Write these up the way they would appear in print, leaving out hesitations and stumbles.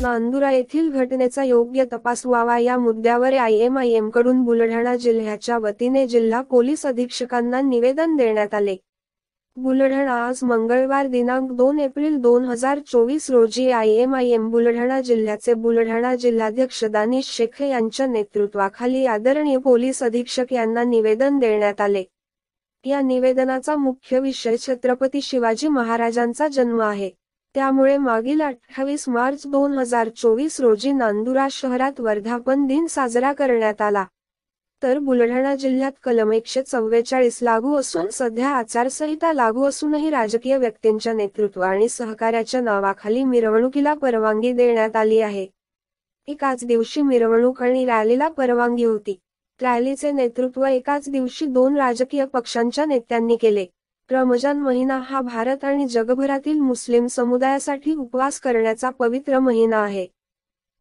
नांदुरा येथील घटनेचा योग्य तपास व्हावा या मुद्द्यावर IMIM कडून बुलढाणा जिल्ह्याच्या वतीने जिल्हा पोलीस अधीक्षकांना निवेदन देण्यात आले। बुलढाणा आज मंगळवार दिनांक 2 एप्रिल 2024 रोजी IMIM बुलढाणा जिल्ह्याचे बुलढाणा जिल्हाध्यक्ष दानिश शेख यांच्या नेतृत्वाखाली आदरणीय पोलीस अधीक्षक यांना निवेदन देण्यात आले। या निवेदनाचा मुख्य विषय छत्रपती शिवाजी महाराजांचा जन्म आहे। त्यामुळे मागील 28 मार्च 2024 रोजी नांदुरा शहरात वर्धापन दिन साजरा करण्यात आला। तर बुलढाणा जिल्ह्यात कलम 144 लागू असून सध्या आचारसंहिता लागू असूनही राजकीय व्यक्तींच्या नेतृत्व आणि सहकार्याच्या नावाखाली मिरवणुकीला परवानगी देण्यात आली आहे। एकाच दिवशी मिरवणूक आणि रॅलीला परवानगी होती। रॅलीचे नेतृत्व एकाच दिवशी 2 राजकीय पक्षांच्या नेत्यांनी केले। रमजान महिना हा भारत आणि जगभरातील मुस्लिम समुदायासाठी उपवास करण्याचा पवित्र महिना आहे।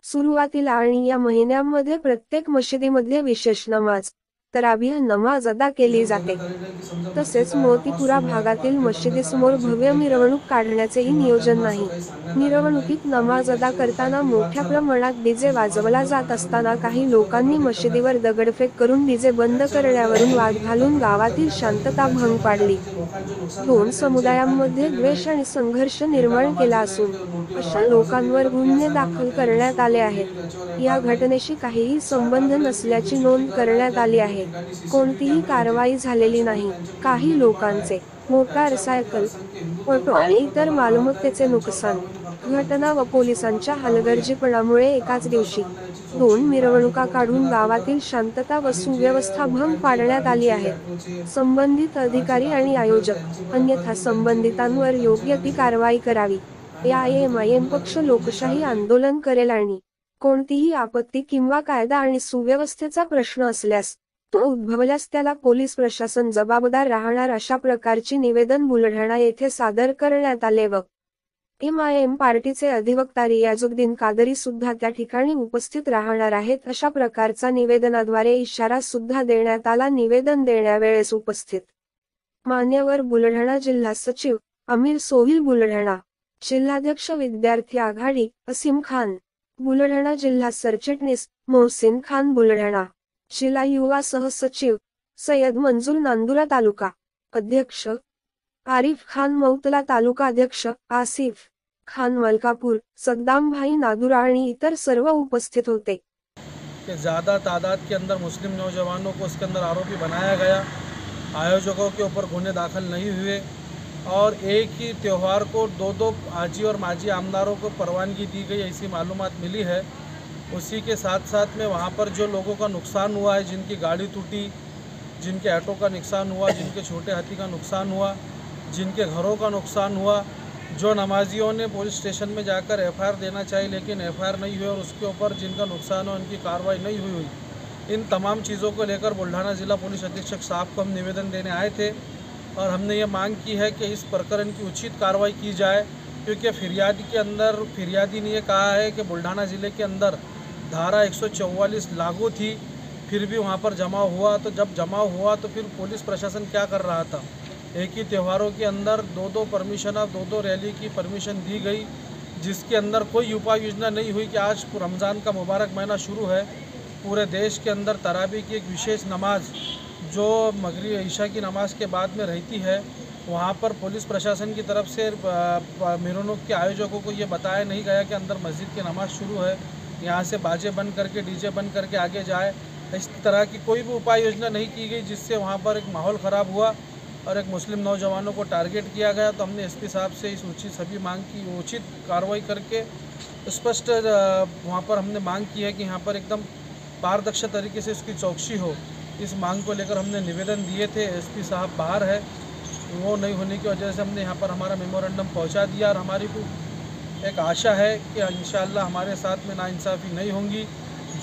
सुरुवातीला आणि या महिन्यामध्ये प्रत्येक मशिदीमध्ये विशेष नमाज, तरावीह नमाज अदा केली जाते। तसेच मोतीपुरा भागातील मशिदीसमोर भव्य मिरवणूक काढण्याचेही नियोजन नाही। मिरवणुकीत नमाज अदा करताना मोठ्या प्रमाणात डीजे वाजवला जात असताना काही लोकांनी मशिदीवर दगडफेक करून डीजे बंद करण्यावरून वाद घालून गावातील शांतता भंग पाडली। 2 समुदायांमध्ये द्वेष आणि संघर्ष निर्माण केला असून अशा लोकांवर गुन्हे दाखल करण्यात आले आहेत। या घटनेशी काहीही संबंध नसल्याची नोंद करण्यात आली आहे। कोणतीही कारवाई झालेली नाही। काही लोकांचे मोटारसायकल, ऑटो आणि इतर मालमत्तेचे नुकसान। घटना व पोलिसांच्या हलगर्जीपणामुळे एकाच दिवशी 2 मिरवणुका काढून गावातील शांतता व सुव्यवस्था भंग पाडण्यात आली आहे। संबंधित अधिकारी आणि आयोजक अन्यथा संबंधितांवर योग्य ती कारवाई करावी। IMIM पक्ष लोकशाही आंदोलन करेल आणि कोणतीही आपत्ती किंवा कायदा आणि सुव्यवस्थेचा प्रश्न असल्यास तो उद्भवल्यास त्याला पोलीस प्रशासन जबाबदार राहणार अशा प्रकारची निवेदन बुलढाणा येथे सादर करण्यात आले व IMIM पार्टीचे अधिवक्ता रियाजुद्दीन कादरी सुद्धा त्या ठिकाणी उपस्थित राहणार आहेत अशा प्रकारचा निवेदनाद्वारे इशारा सुद्धा देण्यात आला। निवेदन देण्यावेळेस उपस्थित मान्यवर बुलढाणा जिल्हा सचिव आमिर सोहिल बुलढाणा, जिल्हाध्यक्ष विद्यार्थी आघाडी असीम खान बुलढाणा, जिल्हा सरचिटणीस मोहसिन खान बुलढाणा, जिल्हा युवा सहसचिव सय्यद मंजूर नांदुरा, तालुका अध्यक्ष आरिफ खान मौतला, तालुका अध्यक्ष आसिफ खान मलकापूर, सद्दाम भाई नादुरा आणि इतर सर्व उपस्थित होते। कि ज़्यादा तादाद के अंदर मुस्लिम नौजवानों को उसके अंदर आरोपी बनाया गया, आयोजकों के ऊपर गुने दाखिल नहीं हुए और एक ही त्यौहार को 2 आजी और माजी आमदारों को परवानगी दी गई ऐसी मालूमात मिली है। उसी के साथ साथ में वहाँ पर जो लोगों का नुकसान हुआ है, जिनकी गाड़ी टूटी, जिनके ऑटो का नुकसान हुआ, जिनके छोटे हाथी का नुकसान हुआ, जिनके घरों का नुकसान हुआ, जो नमाजियों ने पुलिस स्टेशन में जाकर FIR देना चाहिए लेकिन FIR नहीं हुई और उसके ऊपर जिनका नुकसान हो उनकी कार्रवाई नहीं हुई। इन तमाम चीज़ों को लेकर बुल्ढाना जिला पुलिस अधीक्षक साहब को हम निवेदन देने आए थे और हमने ये मांग की है कि इस प्रकरण की उचित कार्रवाई की जाए, क्योंकि फिरियादी ने ये कहा है कि बुल्ढाना ज़िले के अंदर धारा 144 लागू थी, फिर भी वहाँ पर जमाव हुआ। तो जब जमाव हुआ तो फिर पुलिस प्रशासन क्या कर रहा था, एक ही त्योहारों के अंदर 2 परमिशन और 2 रैली की परमिशन दी गई, जिसके अंदर कोई उपाय योजना नहीं हुई कि आज रमज़ान का मुबारक महीना शुरू है। पूरे देश के अंदर तरावी की एक विशेष नमाज जो मगरिब ईशा की नमाज के बाद में रहती है, वहाँ पर पुलिस प्रशासन की तरफ से मिरवणूक के आयोजकों को ये बताया नहीं गया कि अंदर मस्जिद की नमाज शुरू है, यहाँ से बाजे बंद करके डीजे बंद करके आगे जाए। इस तरह की कोई भी उपाय योजना नहीं की गई, जिससे वहाँ पर एक माहौल ख़राब हुआ और एक मुस्लिम नौजवानों को टारगेट किया गया। तो हमने SP साहब से इस उचित सभी मांग की उचित कार्रवाई करके स्पष्ट वहाँ पर हमने मांग की है कि यहाँ पर एकदम पारदर्शी तरीके से इसकी चौकसी हो। इस मांग को लेकर हमने निवेदन दिए थे। SP साहब बाहर है, वो नहीं होने की वजह से हमने यहाँ पर हमारा मेमोरेंडम पहुँचा दिया और हमारी एक आशा है कि इंशाअल्लाह हमारे साथ में नाइंसाफ़ी नहीं होंगी।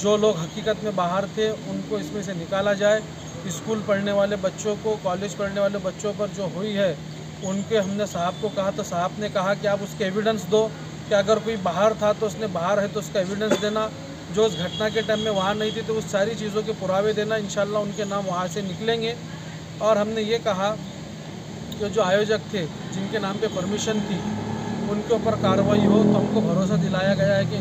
जो लोग हकीकत में बाहर थे उनको इसमें से निकाला जाए। स्कूल पढ़ने वाले बच्चों को, कॉलेज पढ़ने वाले बच्चों पर जो हुई है उनके हमने साहब को कहा तो साहब ने कहा कि आप उसके एविडेंस दो कि अगर कोई बाहर था तो उसने बाहर है तो उसका एविडेंस देना, जो उस घटना के टाइम में वहाँ नहीं थी तो उस सारी चीज़ों के पुरावे देना। इंशाअल्लाह उनके नाम वहाँ से निकलेंगे। और हमने ये कहा कि जो आयोजक थे जिनके नाम पे परमिशन थी उनके ऊपर कार्रवाई हो, तो हमको भरोसा दिलाया गया है कि